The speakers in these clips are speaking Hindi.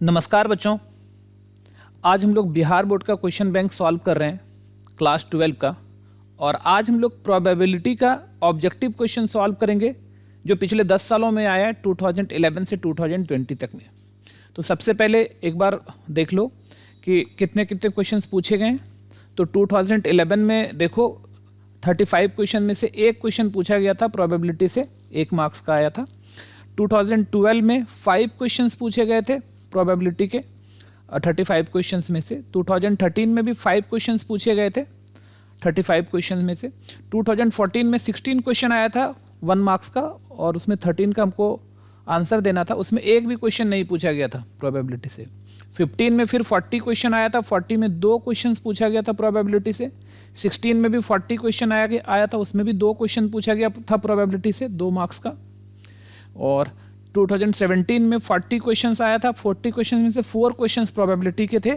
नमस्कार बच्चों, आज हम लोग बिहार बोर्ड का क्वेश्चन बैंक सॉल्व कर रहे हैं क्लास 12 का। और आज हम लोग प्रोबेबिलिटी का ऑब्जेक्टिव क्वेश्चन सॉल्व करेंगे जो पिछले 10 सालों में आया है 2011 से 2020 तक में। तो सबसे पहले एक बार देख लो कि कितने कितने क्वेश्चंस पूछे गए हैं। तो 2011 में देखो 35 क्वेश्चन में से एक क्वेश्चन पूछा गया था प्रोबेबिलिटी से, 1 मार्क्स का आया था। 2012 में 5 क्वेश्चंस पूछे गए थे प्रोबेबिलिटी के 35 क्वेश्चंस में से। 2013 में भी 5 क्वेश्चंस पूछे गए थे 35 क्वेश्चंस में से। 2014 में 16 क्वेश्चन आया था 1 मार्क्स का, और उसमें 13 का हमको आंसर देना था, उसमें एक भी क्वेश्चन नहीं पूछा गया था प्रोबेबिलिटी से। 15 में फिर 40 क्वेश्चन आया था, 40 में 2 क्वेश्चन पूछा गया था प्रोबेबिलिटी से। 16 में भी 40 क्वेश्चन आया था, उसमें भी 2 क्वेश्चन पूछा गया था प्रोबेबिलिटी से, 2 मार्क्स का। और 2017 में 40 क्वेश्चंस आया था, 40 क्वेश्चन में से 4 क्वेश्चंस प्रोबेबिलिटी के थे।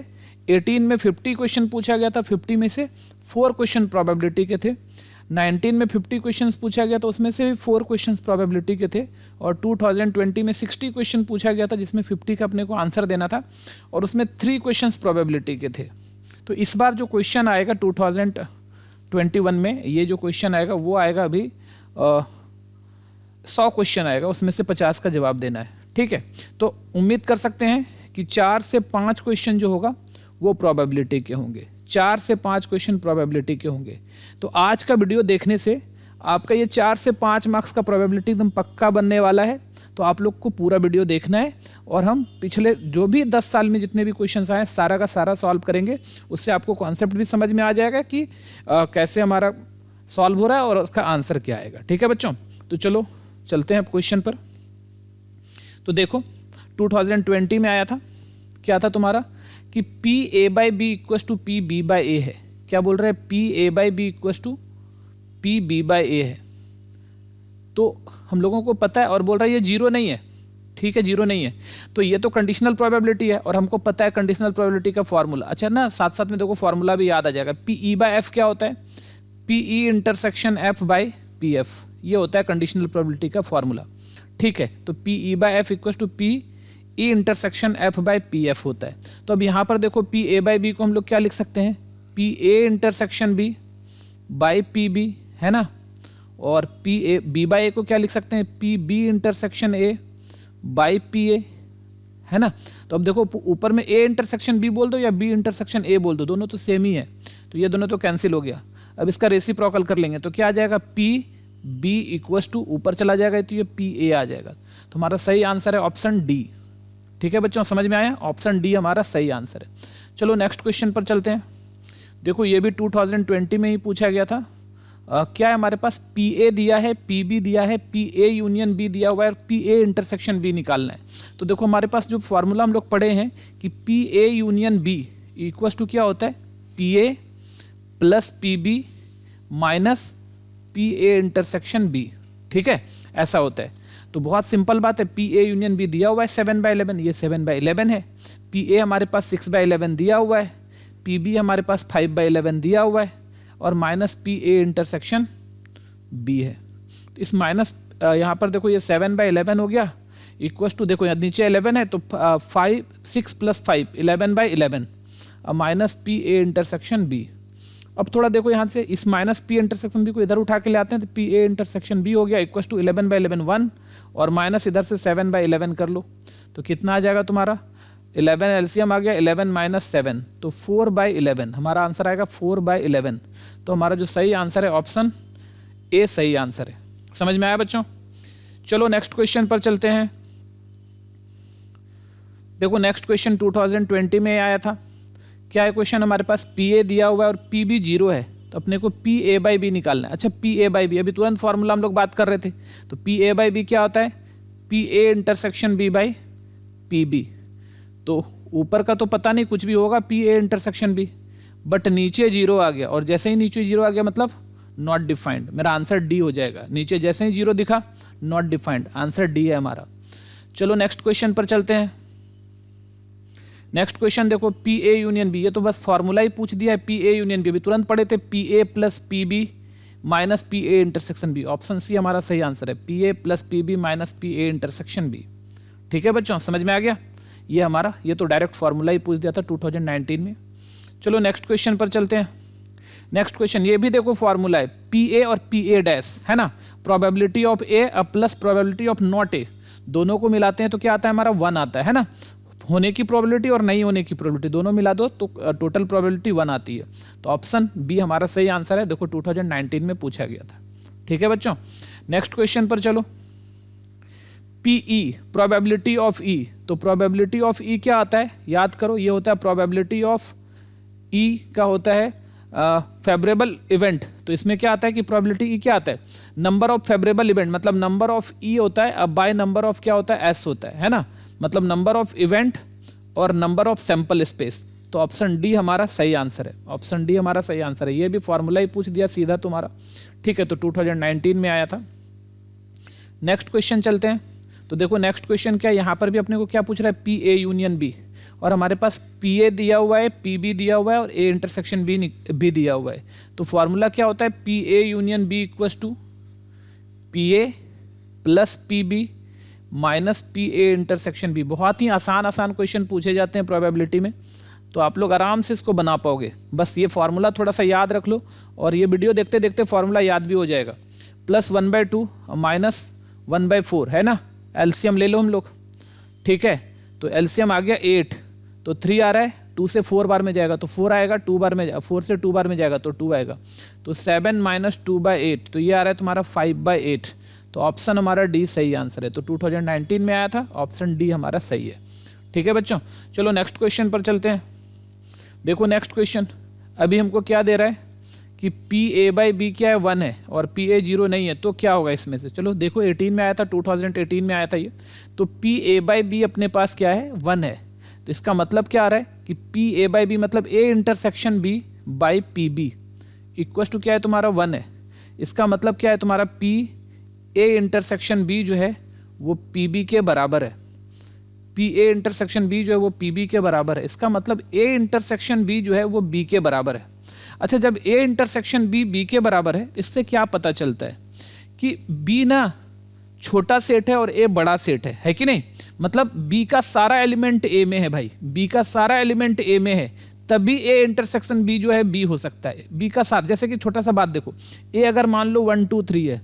18 में 50 क्वेश्चन पूछा गया था, 50 में से 4 क्वेश्चन प्रोबेबिलिटी के थे। 19 में 50 क्वेश्चंस पूछा गया था, उसमें से भी 4 क्वेश्चंस प्रोबेबिलिटी के थे। और 2020 में 60 क्वेश्चन पूछा गया था, जिसमें 50 का अपने को आंसर देना था, और उसमें 3 क्वेश्चंस प्रोबेबिलिटी के थे। तो इस बार जो क्वेश्चन आएगा 2021 में, ये जो क्वेश्चन आएगा वो आएगा अभी 100 क्वेश्चन आएगा, उसमें से 50 का जवाब देना है। ठीक है, तो उम्मीद कर सकते हैं कि 4 से 5 क्वेश्चन जो होगा वो प्रोबेबिलिटी के होंगे, 4 से 5 क्वेश्चन प्रोबेबिलिटी के होंगे। तो आज का वीडियो देखने से आपका ये 4 से 5 मार्क्स का प्रोबेबिलिटी एकदम पक्का बनने वाला है। तो आप लोग को पूरा वीडियो देखना है, और हम पिछले जो भी 10 साल में जितने भी क्वेश्चंस आए सारा का सारा सॉल्व करेंगे। उससे आपको कॉन्सेप्ट भी समझ में आ जाएगा कि कैसे हमारा सॉल्व हो रहा है और उसका आंसर क्या आएगा। ठीक है बच्चों, तो चलो चलते हैं अब क्वेश्चन पर। तो देखो 2020 में आया था, क्या था तुम्हारा कि P A by B equal to P B by A है। क्या बोल रहे हैं? P A by B equal to P B by A है। तो हम लोगों को पता है, और बोल रहा है ये जीरो नहीं है। ठीक है, जीरो नहीं है, तो ये तो कंडीशनल प्रोबेबिलिटी है, और हमको पता है कंडीशनल प्रोबेबिलिटी का फॉर्मूला। अच्छा ना, साथ साथ में देखो फॉर्मूला भी याद आ जाएगा। पी ई बाई एफ क्या होता है? P E intersection F by P F, ये होता है कंडीशनल प्रोबेबिलिटी का फॉर्मूला। ठीक है, तो P E by F equal to P E intersection F by P F होता है। तो अब यहाँ पर देखो पी ए बाई बी को हम लोग क्या लिख सकते हैं? P A intersection B by P B, है ना। और P A B by A को क्या लिख सकते हैं? P B intersection A by P A, है ना। तो अब देखो ऊपर में ए इंटरसेक्शन बी बोल दो या बी इंटरसेक्शन ए बोल दो, दोनों तो सेम ही है, तो ये दोनों तो कैंसिल हो गया। अब इसका रेसिप्रोकल कर लेंगे तो क्या आ जाएगा? पी बी इक्वस टू ऊपर चला जाएगा तो ये पी ए आ जाएगा। तो हमारा सही आंसर है ऑप्शन डी। ठीक है बच्चों, समझ में आया? ऑप्शन डी हमारा सही आंसर है। चलो नेक्स्ट क्वेश्चन पर चलते हैं। देखो ये भी 2020 में ही पूछा गया था। क्या है हमारे पास? पी ए दिया है, पी बी दिया है, पी ए यूनियन बी दिया हुआ है, और पी ए इंटरसेक्शन बी निकालना है। तो देखो हमारे पास जो फॉर्मूला हम लोग पढ़े हैं कि P A union B equals to क्या होता है? P A plus P B minus P A intersection B. ठीक है, ऐसा होता है। तो बहुत सिंपल बात है, पी ए यूनियन बी दिया हुआ है 7/11, ये 7/11 है। पी ए हमारे पास 6/11 दिया हुआ है, पी बी हमारे पास 5/11 दिया हुआ है, और minus P A intersection B है। तो इस माइनस यहाँ पर देखो ये 7/11 हो गया, इक्वस टू देखो यहाँ नीचे 11 है, तो 6 + 5 11/11, minus P A intersection B. अब थोड़ा देखो यहाँ से इस माइनस पी इंटरसेक्शन बी को इधर उठा के ले आते हैं, तो पी ए इंटरसेक्शन बी हो गया इक्वल टू 11/11 1, और माइनस इधर से 7/11 कर लो, तो कितना आ जाएगा तुम्हारा? 11 एलसीएम आ गया, 11 माइनस 7, तो 4/11 हमारा आंसर आएगा। 4/11, तो हमारा जो सही आंसर है ऑप्शन ए सही आंसर है। समझ में आया बच्चों? चलो नेक्स्ट क्वेश्चन पर चलते हैं। देखो नेक्स्ट क्वेश्चन 2020 में आया था। क्या है क्वेश्चन? हमारे पास पी ए दिया हुआ है और पी बी 0 है, तो अपने को पी ए बाई बी निकालना है। अच्छा, पी ए बाई बी, अभी तुरंत फॉर्मूला हम लोग बात कर रहे थे, तो पी ए बाई बी क्या होता है? P A intersection B by P B. तो ऊपर का तो पता नहीं, कुछ भी होगा P A intersection B, but नीचे 0 आ गया, और जैसे ही नीचे 0 आ गया मतलब नॉट डिफाइंड, मेरा आंसर डी हो जाएगा। नीचे जैसे ही 0 दिखा नॉट डिफाइंड, आंसर डी है हमारा। चलो नेक्स्ट क्वेश्चन पर चलते हैं। नेक्स्ट क्वेश्चन देखो पी ए यूनियन बी, ये तो बस फॉर्मूला ही पूछ दिया है। पी ए यूनियन बी अभी तुरंत पढ़े थे, P A plus P B minus P A intersection B. Option C हमारा सही आंसर है, P A plus P B minus P A intersection B. ठीक है बच्चों, समझ में आ गया? ये हमारा, ये तो डायरेक्ट फार्मूला ही पूछ दिया था 2019 में। चलो नेक्स्ट क्वेश्चन पर चलते हैं। नेक्स्ट क्वेश्चन, ये भी देखो फार्मूला है पी ए और पी ए डैश, है ना, probability of A plus probability of not a, दोनों को मिलाते हैं तो क्या आता है हमारा 1 आता है ना, होने की प्रोबेबिलिटी और नहीं होने की प्रोबेबिलिटी दोनों मिला दो तो टोटल प्रोबेबिलिटी 1 आती है। तो ऑप्शन बी हमारा सही आंसर है, देखो 2019 में पूछा गया था। ठीक है बच्चों, नेक्स्ट क्वेश्चन पर चलो। पीई, प्रोबेबिलिटी ऑफ ई, तो प्रोबेबिलिटी ऑफ ई क्या आता है, याद करो, ये होता है प्रोबेबिलिटी ऑफ ई का होता है फेवरेबल इवेंट। तो इसमें क्या आता है कि प्रोबेबिलिटी ई क्या आता है, नंबर ऑफ फेवरेबल इवेंट, मतलब नंबर ऑफ ई होता है, अब बाय नंबर ऑफ क्या होता है, एस होता है ना, मतलब नंबर ऑफ इवेंट और नंबर ऑफ सैंपल स्पेस। तो ऑप्शन डी हमारा सही आंसर है, ऑप्शन डी हमारा सही आंसर है। ये भी फॉर्मूला ही पूछ दिया सीधा तुम्हारा। ठीक है, तो 2019 में आया था। नेक्स्ट क्वेश्चन चलते हैं। तो देखो नेक्स्ट क्वेश्चन क्या है, यहाँ पर भी अपने को क्या पूछ रहा है, पी ए यूनियन बी, और हमारे पास पी ए दिया हुआ है, पी बी दिया हुआ है और ए इंटरसेक्शन बी दिया हुआ है। तो फॉर्मूला क्या होता है, P A union B equals to P A plus P B minus P A intersection B. बहुत ही आसान क्वेश्चन पूछे जाते हैं प्रोबेबिलिटी में, तो आप लोग आराम से इसको बना पाओगे। बस ये फॉर्मूला थोड़ा सा याद रख लो और ये वीडियो देखते देखते फॉर्मूला याद भी हो जाएगा। प्लस 1/2 माइनस 1/4 है ना, एलसीएम ले लो हम लोग। ठीक है, तो एलसीएम आ गया 8, तो 3 आ रहा है, 2 से 4 बार में जाएगा तो 4 आएगा, 2 बार में 4 से 2 बार में जाएगा तो 2 आएगा, तो 7 माइनस 2/8, तो ये आ रहा है तुम्हारा 5/8। तो ऑप्शन हमारा डी सही आंसर है। तो 2019 में आया था, ऑप्शन डी हमारा सही है। ठीक है बच्चों, चलो नेक्स्ट क्वेश्चन पर चलते हैं। देखो नेक्स्ट क्वेश्चन, अभी हमको क्या दे रहा है कि पी ए बाई बी क्या है 1 है और पी ए 0 नहीं है, तो क्या होगा इसमें से। चलो देखो 18 में आया था, 2018 में आया था ये, तो पी ए बाई बी अपने पास क्या है 1 है। तो इसका मतलब क्या आ रहा है कि पी ए बाई बी मतलब A intersection B by P B equal to क्या है तुम्हारा 1 है। इसका मतलब क्या है तुम्हारा पी ए इंटरसेक्शन बी जो है वो पी बी के बराबर है, पी ए इंटरसेक्शन बी जो है वो पी बी के बराबर है। इसका मतलब ए इंटरसेक्शन बी जो है वो बी के बराबर है। अच्छा, जब ए इंटरसेक्शन बी बी के बराबर है, इससे क्या पता चलता है कि बी ना छोटा सेट है और ए बड़ा सेट है कि नहीं, मतलब बी का सारा एलिमेंट ए में है भाई, बी का सारा एलिमेंट ए में है, तभी ए इंटरसेक्शन बी जो है बी हो सकता है। बी का सारा, जैसे कि छोटा सा बात देखो, ए अगर मान लो 1 2 3 है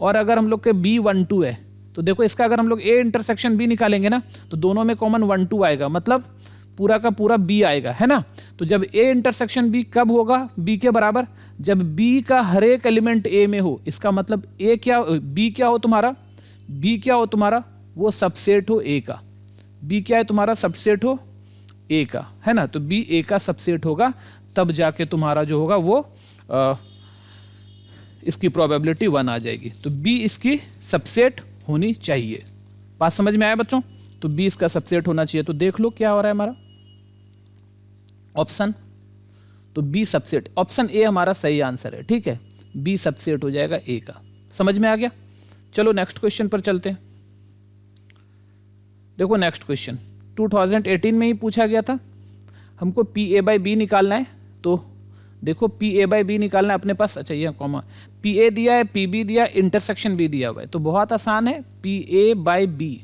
और अगर हम लोग के बी 1 2 है, तो देखो इसका अगर हम लोग ए इंटरसेक्शन बी निकालेंगे ना तो दोनों में कॉमन 1 2 आएगा, मतलब पूरा का पूरा बी आएगा, है ना। तो जब ए इंटरसेक्शन बी कब होगा बी के बराबर, जब बी का हर एक एलिमेंट ए में हो। इसका मतलब ए क्या, बी क्या हो तुम्हारा, बी क्या हो तुम्हारा, वो सबसेट हो ए का, बी क्या है तुम्हारा, सबसेट हो ए का, है ना। तो बी ए का सबसेट होगा, तब जाके तुम्हारा जो होगा वो इसकी प्रोबेबिलिटी 1 आ जाएगी। तो बी इसकी सबसेट होनी चाहिए। बात समझ में आया बच्चों, तो बी इसका सबसेट होना चाहिए। तो देख लो क्या हो रहा है हमारा ऑप्शन, तो बी सबसेट, ऑप्शन ए हमारा सही आंसर है। ठीक है, बी सबसेट हो जाएगा ए का। समझ में आ गया। चलो नेक्स्ट क्वेश्चन पर चलते हैं। देखो नेक्स्ट क्वेश्चन 2018 में ही पूछा गया था, हमको पी ए बाई बी निकालना है। तो देखो पी ए बाई बी निकालना है अपने पास, अच्छा ये कॉमा, पी ए दिया है, पी बी दिया, इंटरसेक्शन बी दिया हुआ है, तो बहुत आसान है, पी ए बाई बी।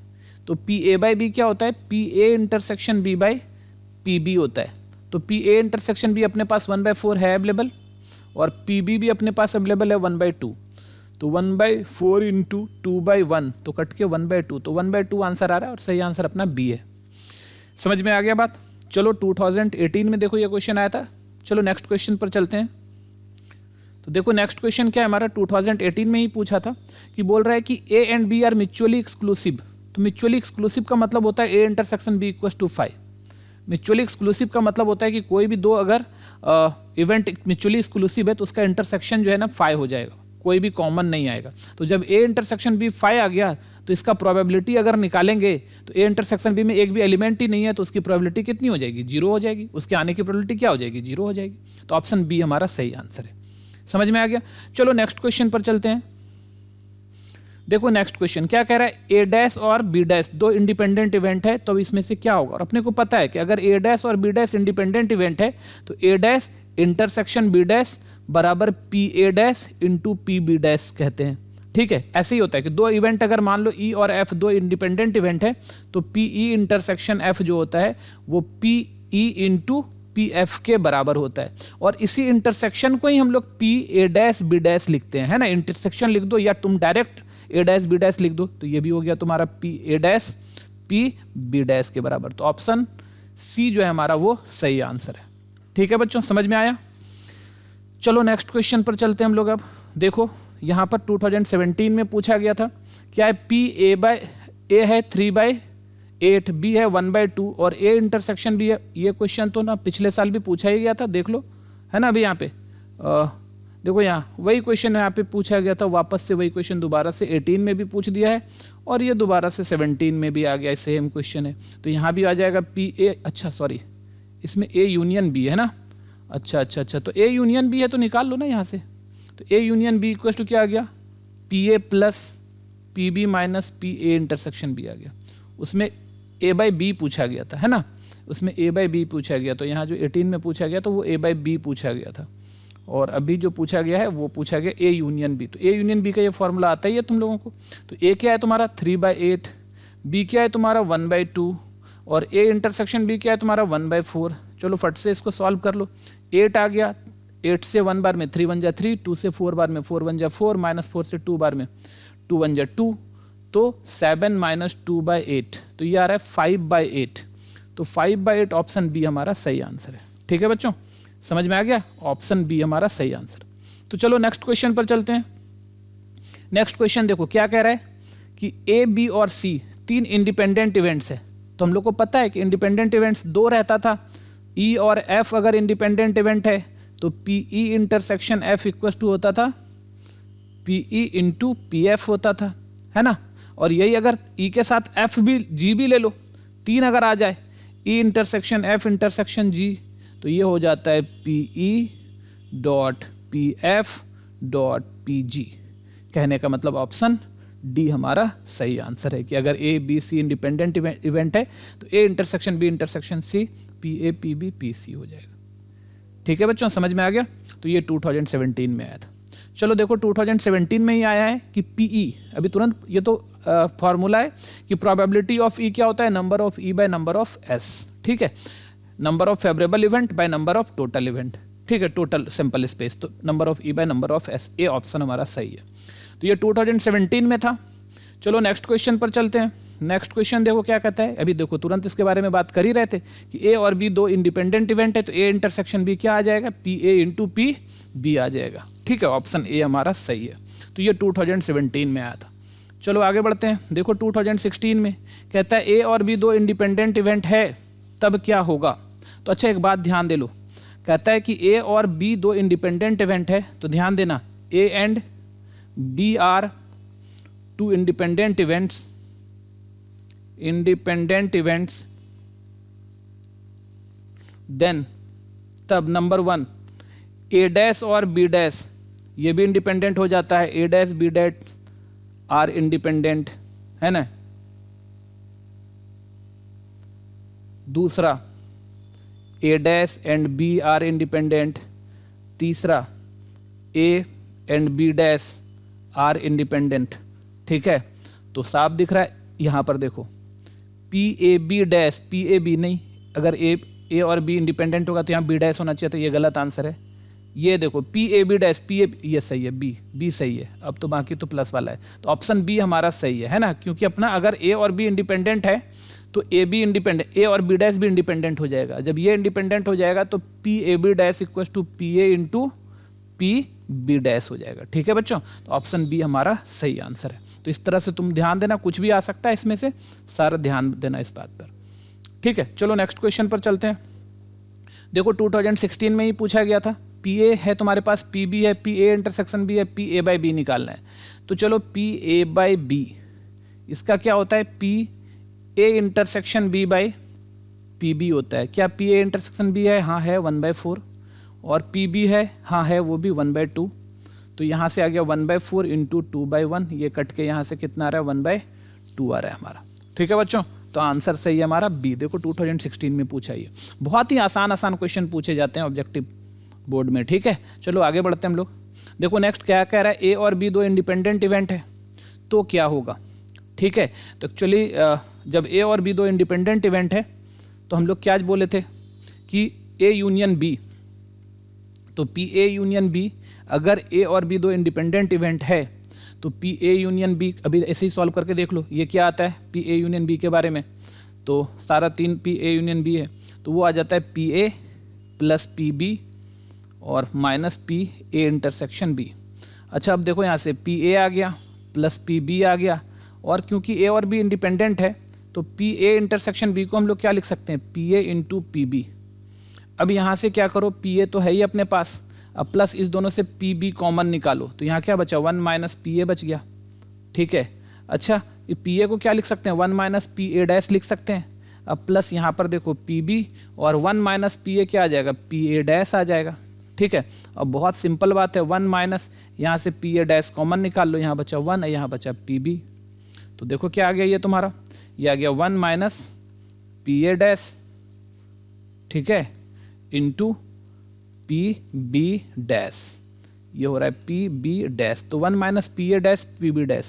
तो पी ए बाई बी क्या होता है, P A intersection B by P B होता है। तो पी ए इंटरसेक्शन बी अपने पास 1/4 है अवेलेबल, और पी बी भी अपने पास अवेलेबल है 1/2। तो 1/4 इंटू 2/1, तो कट के 1/2, तो 1/2 आंसर आ रहा है और सही आंसर अपना बी है। समझ में आ गया बात। चलो 2018 में देखो ये क्वेश्चन आया था। चलो नेक्स्ट क्वेश्चन पर चलते हैं। तो देखो नेक्स्ट क्वेश्चन क्या है हमारा, 2018 में ही पूछा था कि बोल रहा है कि A and B are mutually exclusive. तो म्यूचुअली एक्सक्लूसिव का मतलब होता है A intersection B equals to 5। Mutually exclusive का मतलब होता है कि कोई भी दो अगर इवेंट म्यूचुअली एक्सक्लूसिव है तो उसका इंटरसेक्शन जो है ना 5 हो जाएगा, कोई भी कॉमन नहीं आएगा। तो जब ए इंटरसेक्शन बी 5 आ गया तो इसका प्रोबेबिलिटी अगर निकालेंगे तो ए इंटरसेक्शन बी में एक भी एलिमेंट ही नहीं है, तो उसकी प्रोबेबिलिटी कितनी हो जाएगी, 0 हो जाएगी। उसके आने की प्रोबेबिलिटी क्या हो जाएगी, 0 हो जाएगी। तो ऑप्शन बी हमारा सही आंसर है। समझ में आ गया। चलो नेक्स्ट क्वेश्चन पर चलते हैं। देखो नेक्स्ट क्वेश्चन क्या कह रहा है, ए डैश और बी डैश दो इंडिपेंडेंट इवेंट है, तो इसमें से क्या होगा। और अपने को पता है कि अगर ए डैश और बी डैश इंडिपेंडेंट इवेंट है तो A dash intersection B dash बराबर P A dash into P B dash कहते हैं। ठीक है, ऐसे ही होता है कि दो इवेंट अगर मान लो ई और एफ दो इंडिपेंडेंट इवेंट है तो पीई इंटरसेक्शन एफ जो होता है वो पीई इंटू पी एफ के बराबर होता है। और इसी इंटरसेक्शन को ही हम लोग P A dash B dash लिखते हैं, है ना। इंटरसेक्शन लिख दो या तुम direct A dash B dash लिख दो, तो ये भी हो गया तुम्हारा P A dash P B dash के बराबर। तो ऑप्शन सी जो है हमारा वो सही आंसर है। ठीक है बच्चों, समझ में आया। चलो नेक्स्ट क्वेश्चन पर चलते हैं हम लोग। अब देखो यहाँ पर 2017 में पूछा गया था, क्या है पी ए है 3/8, बी है 1/2 और ए इंटरसेक्शन बी है। ये क्वेश्चन तो ना पिछले साल भी पूछा ही गया था, देख लो, है ना। अभी यहाँ पे देखो यहाँ वही क्वेश्चन यहाँ पे पूछा गया था, वापस से वही क्वेश्चन दोबारा से 18 में भी पूछ दिया है और ये दोबारा से 17 में भी आ गया, सेम क्वेश्चन है। तो यहाँ भी आ जाएगा पी ए, अच्छा सॉरी इसमें ए यूनियन बी है ना। अच्छा, तो ए यूनियन बी है तो निकाल लो ना यहाँ से। तो A union B equal to क्या आ गया, P A plus P B minus P A intersection B आ गया। उसमें ए बाई बी पूछा गया था, है ना, उसमें ए बाई बी पूछा गया। तो यहाँ जो 18 में पूछा गया तो वो ए बाई बी पूछा गया था, और अभी जो पूछा गया है वो पूछा गया ए यूनियन बी। तो ए यूनियन बी का ये फॉर्मूला आता ही है तुम लोगों को। तो ए क्या है तुम्हारा 3/8, बी क्या है तुम्हारा 1/2 और ए इंटरसेक्शन बी क्या है तुम्हारा 1/4। चलो फट से इसको सॉल्व कर लो। 8 आ गया, 8 से 1 बार में 3 1 जा 3, 2 से 4 बार में 4 1 जा 4, माइनस 4 से 2 बार में 2 1 जा 2, तो 7 माइनस 2/8, तो ये आ रहा है 5/8। तो 5/8 ऑप्शन बी हमारा सही आंसर है। ठीक है बच्चों, समझ में आ गया, ऑप्शन बी हमारा सही आंसर। तो चलो नेक्स्ट क्वेश्चन पर चलते हैं। नेक्स्ट क्वेश्चन देखो क्या कह रहा है कि ए बी और सी 3 इंडिपेंडेंट इवेंट्स है। तो हम लोग को पता है कि इंडिपेंडेंट इवेंट्स 2 रहता था, ई और एफ अगर इंडिपेंडेंट इवेंट है तो P E intersection F equal to होता था पीई इंटू पी एफ होता था, है ना। और यही अगर ई के साथ एफ भी जी भी ले लो, 3 अगर आ जाए E intersection F intersection G, तो ये हो जाता है P E dot P F dot P G. कहने का मतलब ऑप्शन डी हमारा सही आंसर है कि अगर A B C independent event है तो A intersection B intersection C P A P B P C हो जाएगा। ठीक है बच्चों, समझ में आ गया। तो ये 2017 में आया था। चलो देखो 2017 में ही आया है कि पीई, अभी तुरंत ये तो फॉर्मूला है कि प्रोबेबिलिटी ऑफ ई क्या होता है, number of E by number of S. ठीक है, number of favourable event by number of total event. ठीक है, टोटल सैंपल स्पेस, तो number of E by number of S, A option हमारा सही है। तो ये 2017 में था। चलो नेक्स्ट क्वेश्चन पर चलते हैं। नेक्स्ट क्वेश्चन देखो क्या कहता है। अभी देखो तुरंत इसके बारे में बात कर ही रहे थे कि ए और बी 2 इंडिपेंडेंट इवेंट है, तो ए इंटरसेक्शन बी क्या आ जाएगा, P A into P B आ जाएगा। ठीक है, ऑप्शन ए हमारा सही है। तो ये 2017 में आया था। चलो आगे बढ़ते हैं। देखो 2016 में कहता है ए और बी 2 इंडिपेंडेंट इवेंट है, तब क्या होगा। तो अच्छा एक बात ध्यान दे लो, कहता है कि ए और बी 2 इंडिपेंडेंट इवेंट है, तो ध्यान देना A and B are 2 independent events, then तब नंबर 1 ए डैश और बी डैश ये भी इंडिपेंडेंट हो जाता है, A dash B dash are independent, है ना। दूसरा A dash and B are independent. तीसरा A and B dash are independent. ठीक है, तो साफ दिख रहा है यहाँ पर देखो P A B dash, P A B नहीं, अगर ए और बी इंडिपेंडेंट होगा तो यहाँ बी डैश होना चाहिए, तो ये गलत आंसर है। ये देखो P A B dash, P A ये सही है, बी सही है। अब तो बाकी तो प्लस वाला है, तो ऑप्शन बी हमारा सही है ना। क्योंकि अपना अगर ए और बी इंडिपेंडेंट है तो ए बी इंडिपेंडेंट, ए और बी डैश भी इंडिपेंडेंट हो जाएगा। जब ये इंडिपेंडेंट हो जाएगा तो P A B dash equal to P A into P B dash हो जाएगा। ठीक है बच्चों, तो ऑप्शन बी हमारा सही आंसर है। तो इस तरह से तुम ध्यान देना, कुछ भी आ सकता है इसमें से, सारा ध्यान देना इस बात पर। ठीक है, चलो नेक्स्ट क्वेश्चन पर चलते हैं। देखो 2016 में ही पूछा गया था, पी ए है तुम्हारे पास, पी बी है, पी ए इंटरसेक्शन बी है, पी ए बाई बी निकालना है। तो चलो पी ए बाई बी, इसका क्या होता है, P A intersection B by P B होता है। क्या पी ए इंटरसेक्शन बी है, हाँ है 1/4, और पी बी है, हाँ है वो भी 1/2। तो यहाँ से आ गया 1/4 इंटू 2/1, ये कट के यहाँ से कितना आ रहा है 1/2 आ रहा है हमारा। ठीक है बच्चों, तो आंसर सही है हमारा बी। देखो 2016 में पूछा है, बहुत ही आसान क्वेश्चन पूछे जाते हैं ऑब्जेक्टिव बोर्ड में। ठीक है, चलो आगे बढ़ते हैं हम लोग। देखो नेक्स्ट क्या कह रहा है, ए और बी दो इंडिपेंडेंट इवेंट है, तो क्या होगा, ठीक है। तो एक्चुअली जब ए और बी दो इंडिपेंडेंट इवेंट है तो हम लोग क्या आज बोले थे कि ए यूनियन बी, तो पी ए यूनियन बी, अगर ए और बी दो इंडिपेंडेंट इवेंट है तो पी ए यूनियन बी, अभी ऐसे ही सॉल्व करके देख लो ये क्या आता है पी ए यूनियन बी के बारे में, तो सारा 3 पी ए यूनियन बी है, तो वो आ जाता है P A plus P B और minus P A intersection B. अच्छा अब देखो यहाँ से पी ए आ गया प्लस पी बी आ गया, और क्योंकि ए और बी इंडिपेंडेंट है तो पी ए इंटरसेक्शन बी को हम लोग क्या लिख सकते हैं, P A into P B. अब यहाँ से क्या करो, पी ए तो है ही अपने पास, अब प्लस इस दोनों से पी बी कॉमन निकालो, तो यहाँ क्या बचा 1 माइनस पी ए बच गया, ठीक है। अच्छा पी ए को क्या लिख सकते हैं, 1 माइनस पी ए डैश लिख सकते हैं। अब प्लस यहाँ पर देखो पी बी और 1 माइनस पी ए क्या आ जाएगा, पी ए डैश आ जाएगा, ठीक है। अब बहुत सिंपल बात है, 1 माइनस यहाँ से पी ए डैश कॉमन निकाल लो, यहाँ बचा 1 यहाँ बचा पी बी, तो देखो क्या आ गया ये तुम्हारा, ये आ गया 1 माइनस पी ए डैश, ठीक है, इंटू पी बी डैश, ये हो रहा है पी बी डैश, तो 1 minus P A dash P B dash,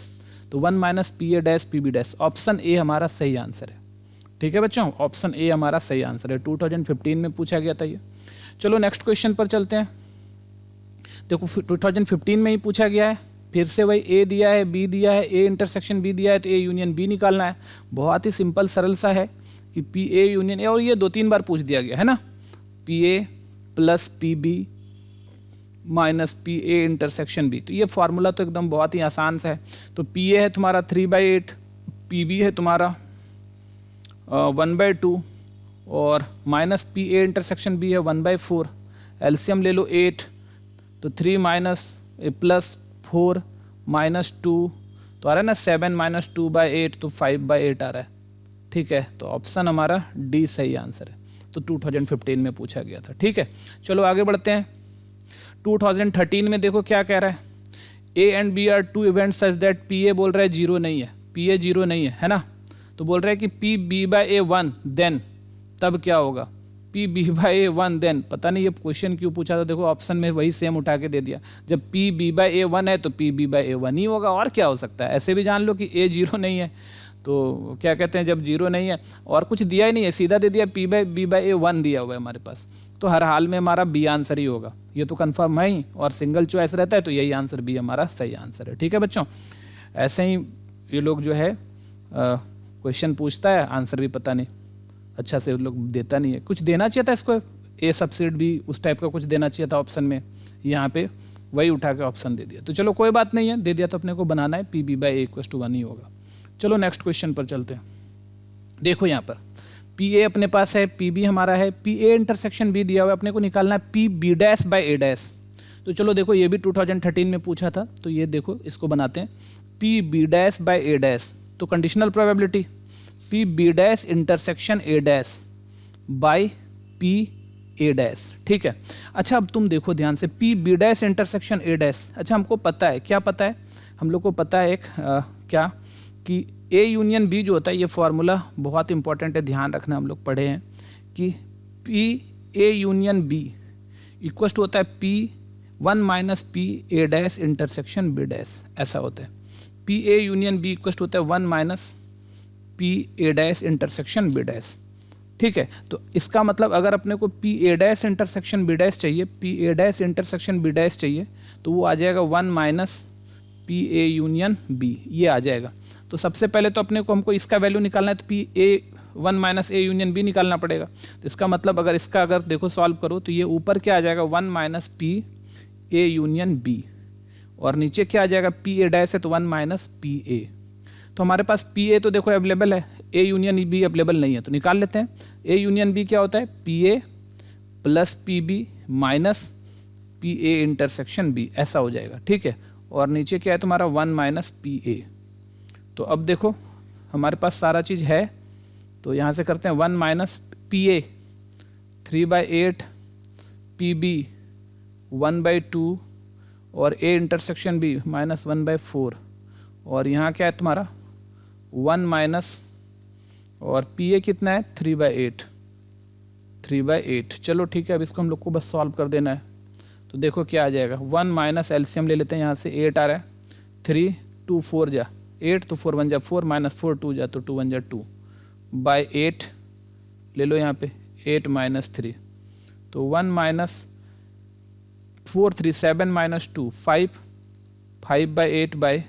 तो 1 minus P A dash P B dash, option A हमारा सही आंसर है, ठीक है बच्चों, ऑप्शन ए हमारा सही आंसर है, 2015 में पूछा गया था ये। चलो नेक्स्ट क्वेश्चन पर चलते हैं। देखो 2015 में ही पूछा गया है, फिर से वही ए दिया है बी दिया है, ए इंटरसेक्शन बी दिया है, तो ए यूनियन बी निकालना है। बहुत ही सिंपल सरल सा है कि पी ए यूनियन ए, और ये 2-3 बार पूछ दिया गया है ना, P A plus P B minus P A intersection B, तो ये फॉर्मूला तो एकदम बहुत ही आसान सा है। तो पी ए है तुम्हारा 3/8, पी बी है तुम्हारा 1/2 और minus P A intersection B है 1/4, एलसीएम ले लो 8, तो 3 माइनस प्लस 4 माइनस 2, तो आ रहा है ना 7 माइनस 2/8, तो 5/8 आ रहा है, ठीक है। तो ऑप्शन हमारा डी सही आंसर है, तो 2015 में पूछा गया था, ठीक है। चलो आगे बढ़ते हैं। 2013 में देखो क्या कह रहा है, A and B are two events such that P A बोल रहा है 0 नहीं है, पी ए 0 नहीं है ना, तो बोल रहा है कि P B by A 1 then, तब क्या होगा, P B by A 1 then, पता नहीं ये क्वेश्चन क्यों पूछा था, देखो ऑप्शन में वही सेम उठा के दे दिया, जब पी बी बाई ए 1 है तो पी बी बाई ए 1 ही होगा, और क्या हो सकता है। ऐसे भी जान लो कि ए 0 नहीं है, तो क्या कहते हैं जब 0 नहीं है और कुछ दिया ही नहीं है, सीधा दे दिया P by B by A 1 दिया हुआ है हमारे पास, तो हर हाल में हमारा बी आंसर ही होगा, ये तो कंफर्म है ही, और सिंगल चॉइस रहता है तो यही आंसर बी हमारा सही आंसर है, ठीक है बच्चों। ऐसे ही ये लोग जो है क्वेश्चन पूछता है, आंसर भी पता नहीं अच्छा से लोग देता नहीं है, कुछ देना चाहिए था इसको, ए सबसेट भी उस टाइप का कुछ देना चाहिए था ऑप्शन में, यहाँ पे वही उठा के ऑप्शन दे दिया, तो चलो कोई बात नहीं है, दे दिया तो अपने को बनाना है, P B by A equals to 1 ही होगा। चलो नेक्स्ट क्वेश्चन पर चलते हैं। देखो यहाँ पर पी ए अपने पास है, पी बी हमारा है, पी ए इंटरसेक्शन बी दिया हुआ है, अपने को निकालना है P B dash by A dash, तो चलो देखो ये भी 2013 में पूछा था, तो ये देखो इसको बनाते हैं P B dash by A dash, तो conditional probability P B dash intersection A dash by P A dash, ठीक है। अच्छा अब तुम देखो ध्यान से, P B dash intersection A dash, अच्छा हमको पता है, क्या पता है, हम लोग को पता है एक क्या कि ए यूनियन बी जो होता है, ये फॉर्मूला बहुत इंपॉर्टेंट है, ध्यान रखना, हम लोग पढ़े हैं कि P A union B equal to होता है P 1 minus P A dash intersection B dash, ऐसा होता है। P A union B equal to होता है 1 minus P A dash intersection B dash, ठीक है। तो इसका मतलब अगर अपने को P A dash intersection B dash चाहिए, P A dash intersection B dash चाहिए, तो वो आ जाएगा 1 minus P A union B, ये आ जाएगा। तो सबसे पहले तो अपने को हमको इसका वैल्यू निकालना है, तो P A 1 minus A union B निकालना पड़ेगा, तो इसका मतलब अगर इसका अगर देखो सॉल्व करो तो ये ऊपर क्या आ जाएगा 1 minus P A union B, और नीचे क्या आ जाएगा पी ए डैश है तो 1 माइनस पी ए, तो हमारे पास पी ए तो देखो अवेलेबल है, ए यूनियन बी अवेलेबल नहीं है, तो निकाल लेते हैं। ए यूनियन बी क्या होता है, P A plus P B minus P A intersection B, ऐसा हो जाएगा, ठीक है। और नीचे क्या है तुम्हारा 1 माइनस पी ए, तो अब देखो हमारे पास सारा चीज़ है, तो यहाँ से करते हैं 1 minus P A 3/8, P B 1/2 और ए इंटरसेक्शन बी माइनस 1/4, और यहाँ क्या है तुम्हारा 1 माइनस और पी ए कितना है 3/8, 3/8। चलो ठीक है, अब इसको हम लोग को बस सॉल्व कर देना है, तो देखो क्या आ जाएगा, 1 माइनस एलसीएम ले लेते हैं, यहाँ से 8 आ रहा है, 3 2 4 जा 8, तो 4 1 जा 4 माइनस 4 2 जा, तो 2 1 जा 2 बाय 8 ले लो यहाँ पे, 8 माइनस 3, तो 1 माइनस 4 3 7 माइनस 2 5, 5 बाई 8 बाय,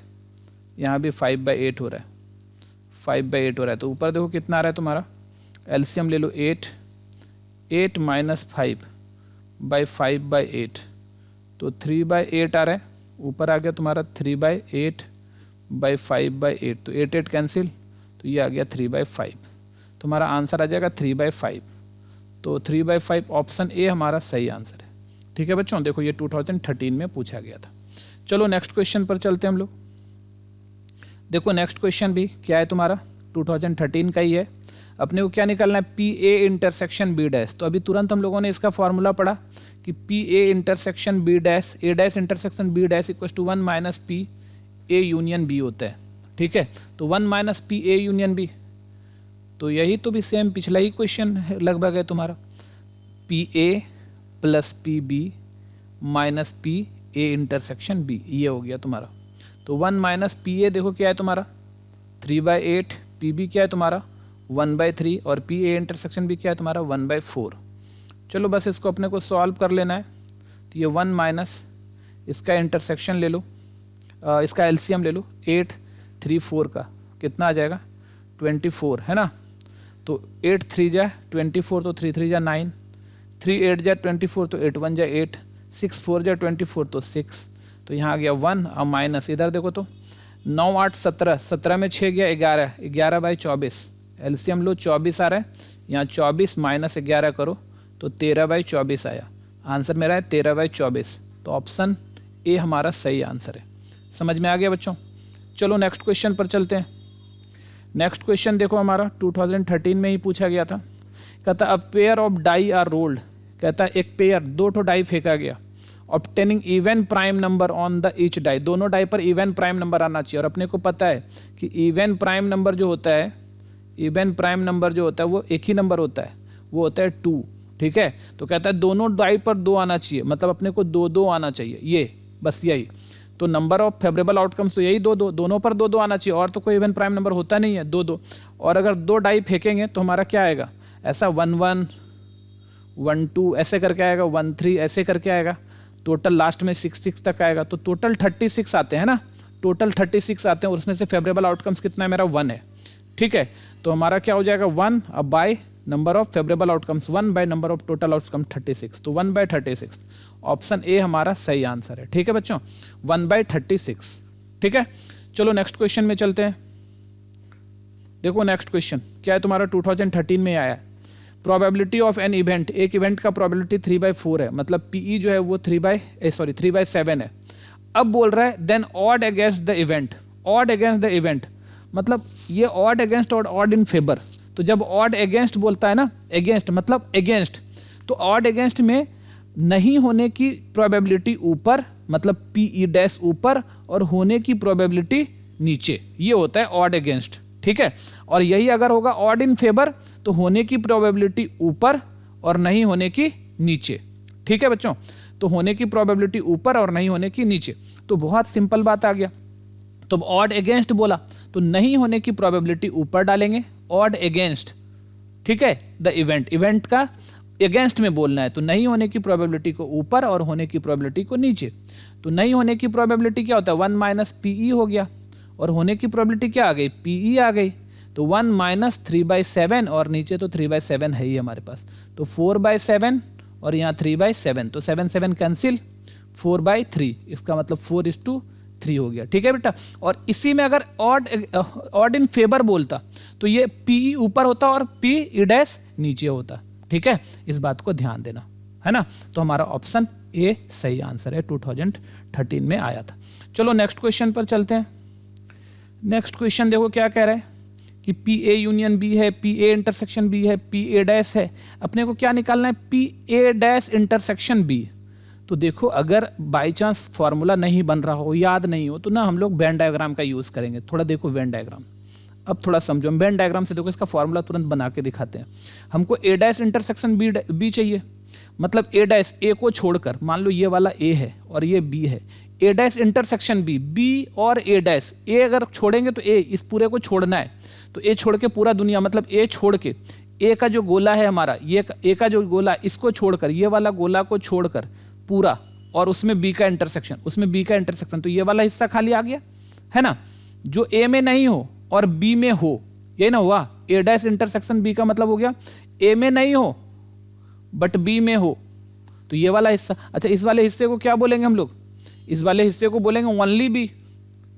यहाँ भी 5 बाई 8 हो रहा है, 5 बाई 8 हो रहा है। तो ऊपर देखो कितना आ रहा है तुम्हारा, एलसीएम ले लो 8 माइनस 5 बाई 5 बाई 8, तो 3 बाई 8 आ रहा है, ऊपर आ गया तुम्हारा 3 बाई 8 बाई 5 बाई 8, तो 8 8 कैंसिल, तो ये आ गया 3 बाई 5, तुम्हारा आंसर आ जाएगा 3 बाई 5। तो 3 बाई 5 ऑप्शन ए हमारा सही आंसर है। ठीक है बच्चों, देखो ये 2013 में पूछा गया था। चलो नेक्स्ट क्वेश्चन पर चलते हैं हम लोग। देखो नेक्स्ट क्वेश्चन भी क्या है तुम्हारा, 2013 का ही है। अपने को क्या निकालना है, P A intersection B dash. तो अभी तुरंत हम लोगों ने इसका फॉर्मूला पढ़ा कि P A intersection B dash, A dash intersection B dash equal to 1 minus P A union B होता है। ठीक है, तो 1 minus P A union B, तो यही तो भी सेम पिछला ही क्वेश्चन लगभग है तुम्हारा, P A plus P B minus P A intersection B, ये हो गया तुम्हारा। तो 1 माइनस पी ए देखो क्या है तुम्हारा 3/8, पी बी क्या है तुम्हारा 1/3, और पी ए इंटरसेक्शन बी क्या है तुम्हारा 1/4। चलो बस इसको अपने को सॉल्व कर लेना है। तो ये 1 माइनस इसका इंटरसेक्शन ले लो, इसका एलसीएम ले लो, 8 3 4 का कितना आ जाएगा 24 है ना। तो 8 3 जा 24, तो 3 3 जा 9, 3 8 जा 24, तो 8 1 जा 8, 6 4 जा 24, तो 6, तो यहाँ आ गया 1, और माइनस इधर देखो तो 9 8 17, 17 में 6 गया 11, 11 बाई 24, एलसीएम लो 24 आ रहा है, यहाँ 24 माइनस 11 करो तो 13 बाई 24 आया। आंसर मेरा है 13 बाई 24, तो ऑप्शन ए हमारा सही आंसर है। समझ में आ गया बच्चों। चलो नेक्स्ट क्वेश्चन पर चलते हैं। नेक्स्ट क्वेश्चन देखो हमारा 2013 में ही पूछा गया था। कहता a pair of die are rolled, कहता एक पेयर 2 ठो डाई फेंका गया, obtaining even prime number on the each die, दोनों डाई पर इवन प्राइम नंबर आना चाहिए। और अपने को पता है कि इवन प्राइम नंबर जो होता है, इवन प्राइम नंबर जो होता है वो एक ही नंबर होता है, वो होता है 2। ठीक है, तो कहता है दोनों डाई पर 2 आना चाहिए, मतलब अपने को 2 2 आना चाहिए, ये बस यही। तो नंबर ऑफ फेवरेबल आउटकम्स तो यही 2 2, दोनों पर 2 2 आना चाहिए, और तो कोई इवन प्राइम नंबर होता नहीं है 2 2। और अगर 2 डाई फेंकेंगे तो हमारा क्या आएगा, ऐसा 1 1 1 2 ऐसे करके आएगा, 1 3 ऐसे करके आएगा, टोटल लास्ट में 6 6 तक आएगा। तो टोटल 36 आते हैं ना, टोटल 36 आते हैं, और उसमें से फेवरेबल आउटकम्स कितना है मेरा 1 है। ठीक है, तो हमारा क्या हो जाएगा 1 अब by number of favourable outcomes 1 by number of total outcome 36, तो 1/36 ऑप्शन ए हमारा सही आंसर है। ठीक है बच्चों, 1/36। ठीक है, चलो नेक्स्ट क्वेश्चन में चलते हैं। देखो नेक्स्ट क्वेश्चन क्या है तुम्हारा 2013 में आया है। प्रोबेबिलिटी ऑफ एन इवेंट, एक इवेंट का प्रोबेबिलिटी 3/4 है, मतलब पीई जो है वो 3/7 है। अब बोल रहा है then odd against the event, odd against the event मतलब ये ऑड अगेंस्ट और ऑड इन फेवर। तो जब ऑड अगेंस्ट बोलता है ना, अगेंस्ट मतलब अगेंस्ट, तो ऑड अगेंस्ट में नहीं होने की प्रोबेबिलिटी ऊपर, मतलब पीई डैश ऊपर, और होने की प्रोबेबिलिटी नीचे, ये होता है ऑड अगेंस्ट। ठीक है, और यही अगर होगा ऑड इन फेवर, तो होने की प्रोबेबिलिटी ऊपर और नहीं होने की नीचे। ठीक है बच्चों, तो होने की प्रोबेबिलिटी ऊपर और नहीं होने की नीचे। तो बहुत सिंपल बात आ गया। तो ऑड अगेंस्ट बोला तो नहीं होने की प्रोबेबिलिटी ऊपर डालेंगे, ऑड अगेंस्ट। ठीक है, द इवेंट, इवेंट का अगेंस्ट में बोलना है, तो नहीं होने की प्रोबेबिलिटी को ऊपर और होने की प्रोबेबिलिटी को नीचे। तो नहीं होने की प्रोबेबिलिटी क्या होता है 1 माइनस पीई हो गया, और होने की प्रोबेबिलिटी क्या आ गई पीई आ गई, तो 1 माइनस 3/7, और नीचे तो 3/7 है ही हमारे पास, तो 4/7 और यहाँ 3/7, तो 7 7 कैंसिल, 4/3, इसका मतलब 4:3 हो गया। ठीक है बेटा, और इसी में अगर ऑड इन फेवर बोलता तो ये पी ऊपर होता और पी ई डैश नीचे होता। ठीक है, इस बात को ध्यान देना है ना। तो हमारा ऑप्शन ए सही आंसर है, 2013 में आया था। चलो नेक्स्ट क्वेश्चन पर चलते हैं। नेक्स्ट क्वेश्चन देखो क्या कह रहा है कि पी ए यूनियन बी है, पी ए इंटरसेक्शन बी है, पी ए डैश है। अपने को क्या निकालना है P A dash intersection B. तो देखो अगर बाई चांस फॉर्मूला नहीं बन रहा हो, याद नहीं हो, तो ना हम लोग वेन डायग्राम का यूज करेंगे। थोड़ा देखो वेन डायग्राम, अब थोड़ा समझो। हम वेन डायग्राम से देखो इसका फॉर्मूला तुरंत बना के दिखाते हैं। हमको ए डैश इंटरसेक्शन बी चाहिए, मतलब ए डैश ए को छोड़कर, मान लो ये वाला ए है और ये बी है, A dash intersection B, B और ए डैश, ए अगर छोड़ेंगे तो ए, इस पूरे को छोड़ना है, तो ए छोड़ के पूरा दुनिया, मतलब ए छोड़ के, ए का जो गोला है हमारा, ये ए का जो गोला इसको छोड़कर, ये वाला गोला को छोड़कर पूरा, और उसमें बी का इंटरसेक्शन, उसमें बी का इंटरसेक्शन, तो ये वाला हिस्सा खाली आ गया है ना, जो ए में नहीं हो और बी में हो, ये ना हुआ, ए डैश इंटरसेक्शन बी का मतलब हो गया ए में नहीं हो बट बी में हो, तो ये वाला हिस्सा। अच्छा, इस वाले हिस्से को क्या बोलेंगे हम लोग? इस वाले हिस्से को बोलेंगे ओनली बी,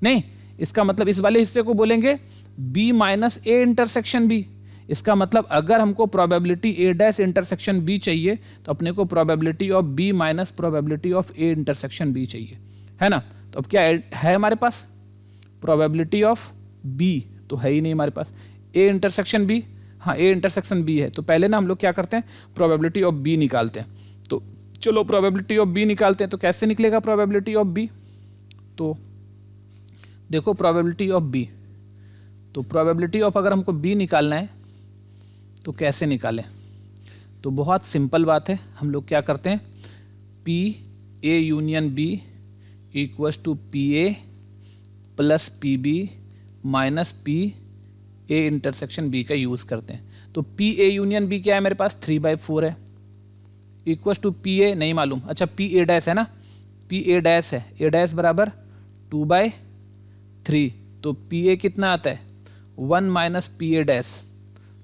नहीं, इसका मतलब इस वाले हिस्से को बोलेंगे B minus A intersection B. इसका मतलब अगर हमको probability A dash intersection B चाहिए तो अपने को probability of B minus probability of A intersection B चाहिए, है ना। तो अब क्या है हमारे पास? प्रोबेबिलिटी ऑफ बी तो है ही नहीं हमारे पास, ए इंटरसेक्शन बी, हाँ ए इंटरसेक्शन बी है, तो पहले ना हम लोग क्या करते हैं, प्रोबेबिलिटी ऑफ बी निकालते हैं। तो चलो प्रोबेबिलिटी ऑफ बी निकालते हैं, तो कैसे निकलेगा प्रोबेबिलिटी ऑफ बी? तो देखो प्रोबेबिलिटी ऑफ बी, तो प्रोबेबिलिटी ऑफ अगर हमको बी निकालना है तो कैसे निकालें? तो बहुत सिंपल बात है, हम लोग क्या करते हैं, P A union B equals to P A plus P B minus P A intersection B का यूज करते हैं। तो पी ए यूनियन बी क्या है मेरे पास? 3/4 है, इक्वल्स टू पी ए नहीं मालूम, अच्छा पी ए डैश है ना, पी ए डैश है, ए डैश बराबर 2/3, तो पी ए कितना आता है? 1 माइनस पी ए डैश,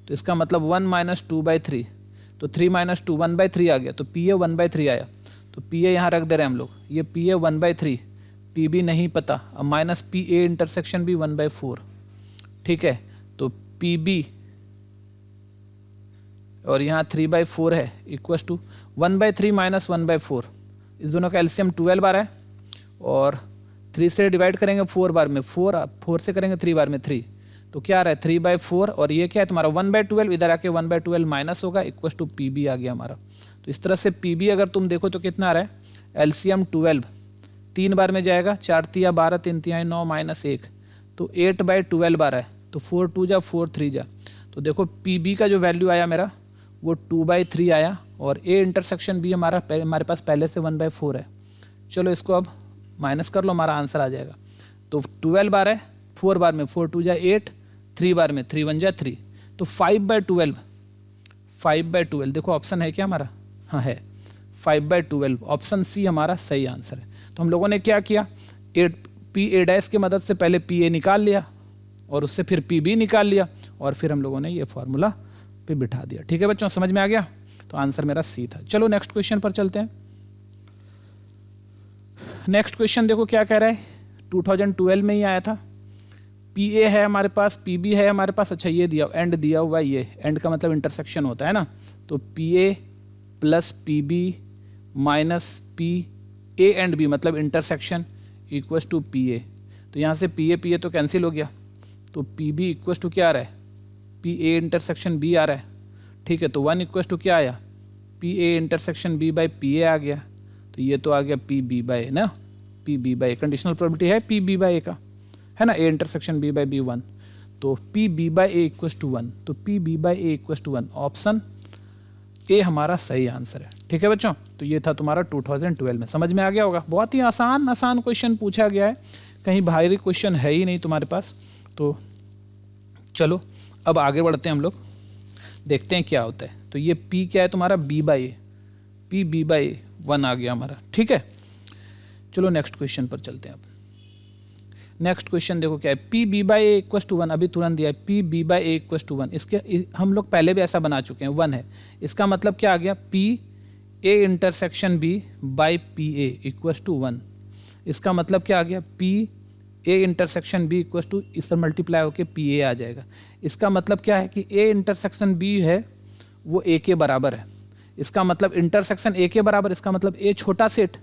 तो इसका मतलब 1 माइनस 2/3, तो 3 माइनस 2 1/3 आ गया, तो पी ए 1/3 आया, तो पी ए यहाँ रख दे रहे हैं हम लोग, ये पी ए 1/3, पी बी नहीं पता, अब माइनस पी ए इंटरसेक्शन भी 1/4, ठीक है, तो पी बी और यहाँ 3/4 है इक्वल्स टू 1/3 माइनस 1/4, इस दोनों का एलसीएम 12 बार है, और 3 से डिवाइड करेंगे 4 बार में 4 से करेंगे 3 बार में 3, तो क्या आ रहा है 3/4, और ये क्या है तुम्हारा 1/12, इधर आके 1/12 माइनस होगा, इक्वल्स टू पी बी आ गया हमारा। तो इस तरह से पी बी अगर तुम देखो तो कितना आ रहा है, एलसीएम 12, 3 बार में जाएगा, 4 तिया 12, 3 तिया 9 माइनस 1, तो 8/12 बार है, तो 4 2 जा 4 3 जा, तो देखो पी बी का जो वैल्यू आया मेरा वो 2/3 आया, और ए इंटरसेक्शन बी हमारे पास पहले से 1/4 है। चलो इसको अब माइनस कर लो, हमारा आंसर आ जाएगा। तो 12 बार है, 4 बार में 4 2 जा 8, 3 बार में 3 1 जा 3, तो 5/12, 5/12 देखो ऑप्शन है क्या हमारा? हाँ है, 5/12 ऑप्शन सी हमारा सही आंसर है। तो हम लोगों ने क्या किया, पी ए डैश की मदद से पहले पी ए निकाल लिया, और उससे फिर पी बी निकाल लिया, और फिर हम लोगों ने ये फॉर्मूला पे बिठा दिया। ठीक है बच्चों, समझ में आ गया? तो आंसर मेरा सी था। चलो नेक्स्ट क्वेश्चन पर चलते हैं। नेक्स्ट क्वेश्चन देखो क्या कह रहा है, 2012 में ही आया था। पी ए है हमारे पास, पी बी है हमारे पास, अच्छा ये दिया एंड दिया हुआ, ये एंड का मतलब इंटरसेक्शन होता है ना, तो P A plus P B minus P A and B मतलब intersection equals to P A, तो यहाँ से पी ए तो कैंसिल हो गया, तो पी बी इक्वल्स टू क्या आ रहा है, पी ए इंटरसेक्शन बी आ रहा है, ठीक है, तो 1 इक्वल्स टू क्या आया, P A intersection B by P A आ गया, तो ये तो आ गया पी बी बाई ना, P B by conditional probability है पी बी बाई ए का, है ना, A intersection B by B 1, तो P B by A equals to 1, तो P B by A equals to 1, option A हमारा सही आंसर है। ठीक है बच्चों, तो ये था तुम्हारा 2012 में, समझ में आ गया होगा। बहुत ही आसान आसान क्वेश्चन पूछा गया है, कहीं भारी क्वेश्चन है ही नहीं तुम्हारे पास। तो चलो अब आगे बढ़ते हैं हम लोग, देखते हैं क्या होता है। तो ये पी क्या है तुम्हारा, B by A, P B by 1 आ गया हमारा। ठीक है, चलो नेक्स्ट क्वेश्चन पर चलते हैं। अब नेक्स्ट क्वेश्चन देखो क्या है, P B by A equals to 1, अभी तुरंत दिया है P B by A equals to 1, इसके हम लोग पहले भी ऐसा बना चुके हैं, 1 है, इसका मतलब क्या आ गया, P A intersection B by P A equals to 1, इसका मतलब क्या आ गया, P A intersection B equals to, इस पर मल्टीप्लाई होकर पी ए आ जाएगा। इसका मतलब क्या है कि ए इंटरसेक्शन बी है वो ए के बराबर है, इसका मतलब इंटरसेक्शन ए के बराबर, इसका मतलब ए छोटा सेट,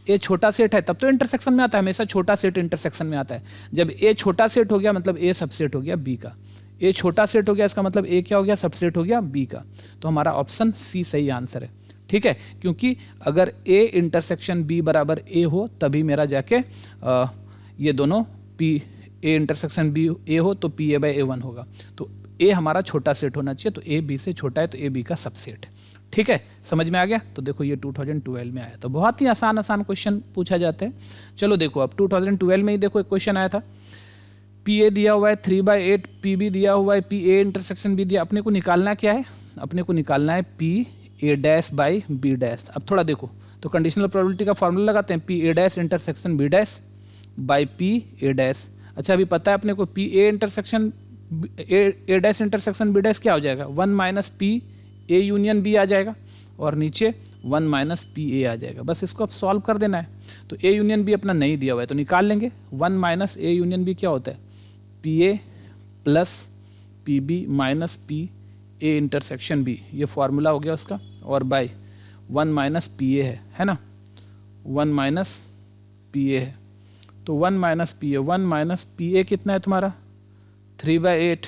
ए छोटा सेट है तब तो इंटरसेक्शन में आता है, हमेशा छोटा सेट इंटरसेक्शन में आता है। जब ए छोटा सेट हो गया मतलब ए सबसेट हो गया बी का, ए छोटा सेट हो गया इसका मतलब ए क्या हो गया, सबसेट हो गया बी का। तो हमारा ऑप्शन सी सही आंसर है। ठीक है, क्योंकि अगर ए इंटरसेक्शन बी बराबर ए हो तभी मेरा जाके ये दोनों पी ए इंटरसेक्शन बी ए हो तो पी ए बाई ए 1 होगा। तो ए हमारा छोटा सेट होना चाहिए, तो ए बी से छोटा है तो ए बी का सबसेट है। ठीक है, समझ में आ गया। तो देखो ये 2012 में आया था, बहुत ही आसान आसान क्वेश्चन पूछा जाते हैं। चलो देखो अब 2012 में ही देखो एक क्वेश्चन आया था, पी ए दिया हुआ है 3/8, पी बी दिया हुआ है, पी ए इंटरसेक्शन बी दिया, अपने को निकालना क्या है, अपने को निकालना है P A dash by B dash. अब थोड़ा देखो तो कंडीशनल प्रोबेबिलिटी का फॉर्मूला लगाते हैं, P A dash intersection B dash by P A dash. अच्छा अभी पता है अपने को P A intersection A dash intersection B dash क्या हो जाएगा, 1 minus P A union B आ जाएगा, और नीचे 1 माइनस पी ए आ जाएगा। बस इसको अब सॉल्व कर देना है। तो ए यूनियन बी अपना नहीं दिया हुआ है तो निकाल लेंगे, 1 माइनस ए यूनियन बी क्या होता है, P A plus P B minus P A intersection B, ये फॉर्मूला हो गया उसका, और बाई 1 माइनस पी ए है ना, 1 माइनस पी ए है। तो 1 minus P A, 1 minus P ए कितना है तुम्हारा 3/8,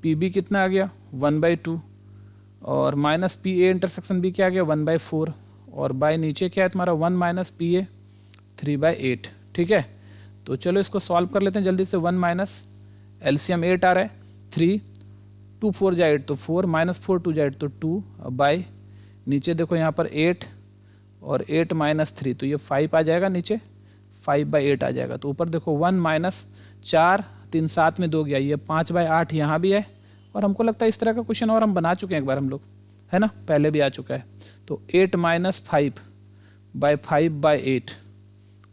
पी बी कितना आ गया 1/2, और minus P A intersection B क्या आ गया 1/4, और बाय नीचे क्या है तुम्हारा 1 माइनस पी ए 3/8। ठीक है, तो चलो इसको सॉल्व कर लेते हैं जल्दी से। 1 माइनस एलसीएम 8 आ रहा है, 3 2 4 जा 8 तो 4, माइनस 4 2 जा 8 तो 2, बाय नीचे देखो यहाँ पर 8 और 8 माइनस 3 तो ये 5 आ जाएगा, नीचे 5/8 आ जाएगा। तो ऊपर देखो 1 माइनस 4 3 7 में 2 गया, ये 5/8 यहाँ भी है, और हमको लगता है इस तरह का क्वेश्चन और हम बना चुके हैं एक बार हम लोग, है ना, पहले भी आ चुका है। तो 8 माइनस 5/5/8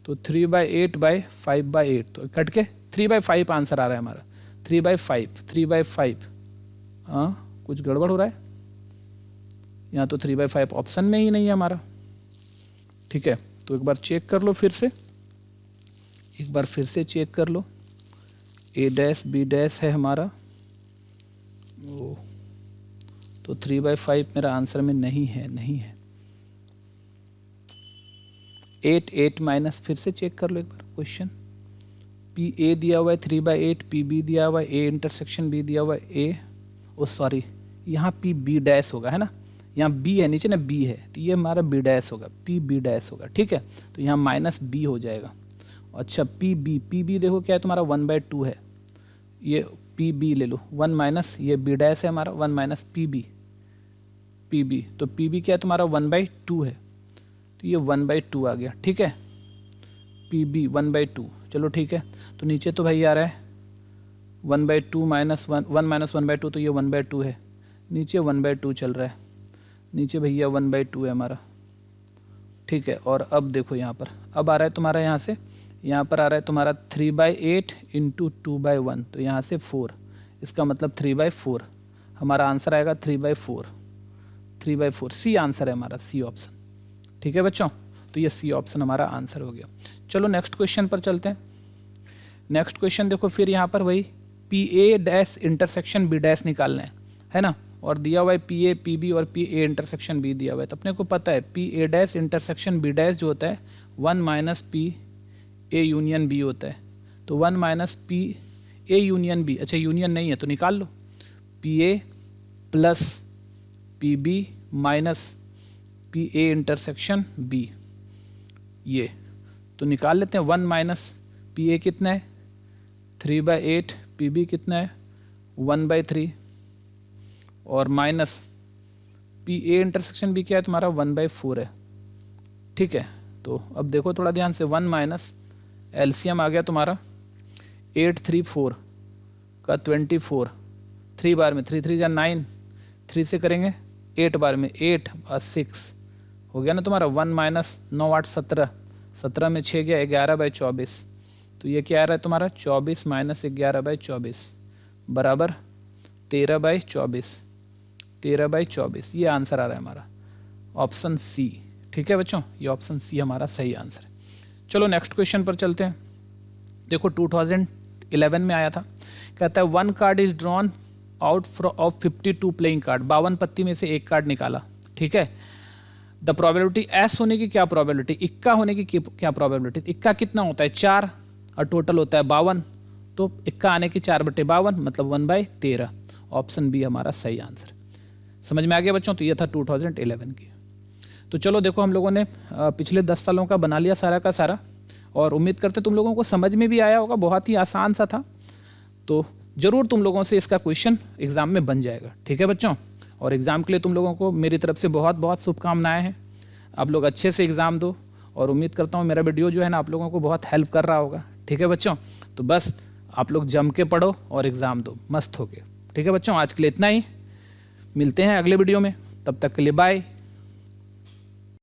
तो 3/8/5/8, तो कट के 3/5 आंसर आ रहा है हमारा, 3/5 हाँ कुछ गड़बड़ हो रहा है यहाँ, तो 3/5 ऑप्शन में ही नहीं है हमारा। ठीक है, तो एक बार चेक कर लो फिर से, एक बार फिर से चेक कर लो, ए डैश बी डैश है हमारा, ओ तो 3/5 मेरा आंसर में नहीं है, नहीं है। 8 माइनस, फिर से चेक कर लो एक बार क्वेश्चन, पी ए दिया हुआ है 3/8, पी बी दिया हुआ है, ए इंटरसेक्शन बी दिया हुआ है, ए ओ सॉरी यहाँ पी बी डैश होगा, है ना, यहाँ बी है नीचे ना, बी है तो ये हमारा बी डैश होगा, पी बी डैश होगा। ठीक है, तो यहाँ माइनस बी हो जाएगा। अच्छा पी बी देखो क्या है तुम्हारा 1/2 है, ये पी बी ले लो, 1 माइनस ये बी डैश है हमारा, 1 माइनस पी बी तो पी बी क्या है तुम्हारा 1/2 है, तो ये 1/2 आ गया। ठीक है, पी बी 1/2, चलो ठीक है, तो नीचे तो भाई आ रहा है 1/2 माइनस 1 माइनस 1/2 तो ये 1/2 है, नीचे 1/2 चल रहा है, नीचे भैया 1/2 है हमारा। ठीक है, और अब देखो यहाँ पर अब आ रहा है तुम्हारा, यहाँ से यहाँ पर आ रहा है तुम्हारा 3/8 इंटू 2/1, तो यहाँ से 4, इसका मतलब 3/4 हमारा आंसर आएगा, 3/4 सी आंसर है हमारा, सी ऑप्शन। ठीक है बच्चों, तो ये सी ऑप्शन हमारा आंसर हो गया। चलो नेक्स्ट क्वेश्चन पर चलते हैं। नेक्स्ट क्वेश्चन देखो फिर यहाँ पर वही P A dash intersection B dash निकालना है ना, और दिया हुआ है पी ए पी बी और पी ए इंटरसेक्शन बी दिया हुआ है। तो अपने को पता है P A dash intersection B dash जो होता है 1 minus P A union B होता है, तो 1 minus P A union B, अच्छा यूनियन नहीं है तो निकाल लो, P A plus P B minus P A intersection B, ये तो निकाल लेते हैं। 1 माइनस पी ए कितना है 3/8, पी बी कितना है 1/3, और minus P A intersection B क्या है तुम्हारा 1/4 है। ठीक है, तो अब देखो थोड़ा ध्यान से, 1 माइनस एलसीएम आ गया तुम्हारा 8 3 4 का 24, 3 बार में 3 3 जा 9, 3 से करेंगे 8 बार में 8 और 6 हो गया ना तुम्हारा, 1 माइनस 9 8 17, 17 में 6 गया 11/24, तो ये क्या आ रहा है तुम्हारा 24 माइनस 11/24 बराबर 13/24, ये आंसर आ रहा है हमारा ऑप्शन सी। ठीक है बच्चों, ये ऑप्शन सी हमारा सही आंसर है। चलो नेक्स्ट क्वेश्चन पर चलते हैं। देखो 2011 में आया था, कहता है 1 card is drawn out of 52 playing card, 52 पत्ती में से एक कार्ड निकाला। ठीक है, द प्रोबेबिलिटी एस होने की क्या प्रोबेबिलिटी, इक्का होने की क्या प्रोबेबिलिटी, इक्का कितना होता है 4 और टोटल होता है 52, तो इक्का आने की 4/52 मतलब 1/13, ऑप्शन बी हमारा सही आंसर। समझ में आ गया बच्चों, तो ये था 2011 की। तो चलो देखो हम लोगों ने पिछले 10 सालों का बना लिया सारा का सारा, और उम्मीद करते तुम लोगों को समझ में भी आया होगा, बहुत ही आसान सा था, तो जरूर तुम लोगों से इसका क्वेश्चन एग्जाम में बन जाएगा। ठीक है बच्चों, और एग्ज़ाम के लिए तुम लोगों को मेरी तरफ से बहुत बहुत शुभकामनाएं हैं। आप लोग अच्छे से एग्ज़ाम दो और उम्मीद करता हूँ मेरा वीडियो जो है ना आप लोगों को बहुत हेल्प कर रहा होगा। ठीक है बच्चों, तो बस आप लोग जम के पढ़ो और एग्ज़ाम दो मस्त होके। ठीक है बच्चों, आज के लिए इतना ही, मिलते हैं अगले वीडियो में, तब तक के लिए बाय।